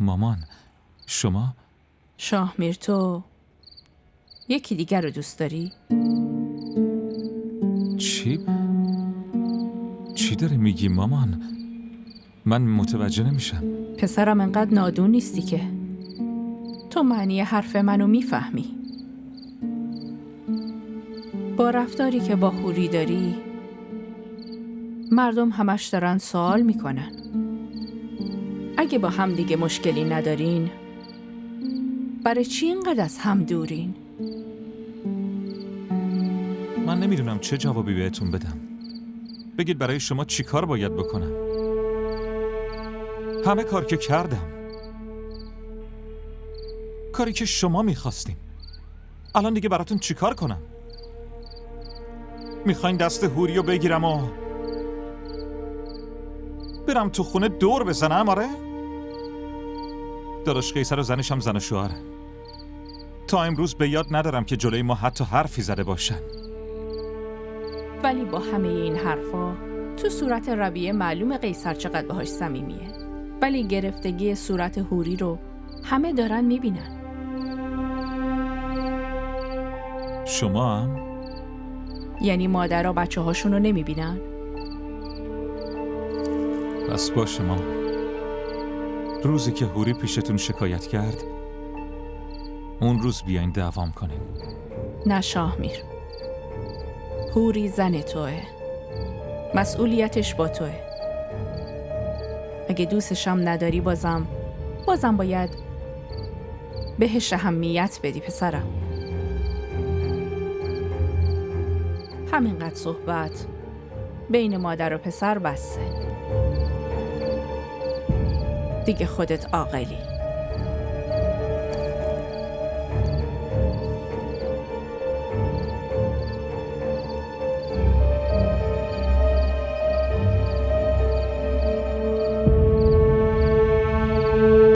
مامان شما؟ شاهمیر تو یکی دیگر رو دوست داری؟ چی داره میگی مامان؟ من متوجه نمیشم. پسرم انقدر نادون نیستی که تو معنی حرف منو میفهمی. با رفتاری که با حوری داری مردم همش دارن سوال میکنن. اگه با هم دیگه مشکلی ندارین برای چی اینقدر از هم دورین؟ من نمیدونم چه جوابی بهتون بدم. بگید برای شما چی کار باید بکنم؟ همه کار که کردم، کاری که شما میخواستین. الان دیگه براتون چی کار کنم؟ میخواین دست حوری رو بگیرم و برم تو خونه دور بزنم؟ آره؟ داداش قیصر و زنش هم زن و شوهره. تا امروز به یاد ندارم که جلوی ما حتی حرفی زده باشن. ولی با همه این حرفا تو صورت ربیه معلوم قیصر چقدر باهاش صمیمیه. ولی گرفتگی صورت حوری رو همه دارن میبینن. شما هم؟ یعنی مادرها بچه هاشون رو نمیبینن؟ بس باشه مامان. روزی که حوری پیشتون شکایت کرد اون روز بیاین دعوام کنیم. نه شاهمیر، حوری زن توه، مسئولیتش با توه. اگه دوستشم نداری بازم باید بهش اهمیت بدی پسرم. همینقدر صحبت بین مادر و پسر بسه. دیگه خودت عاقلی.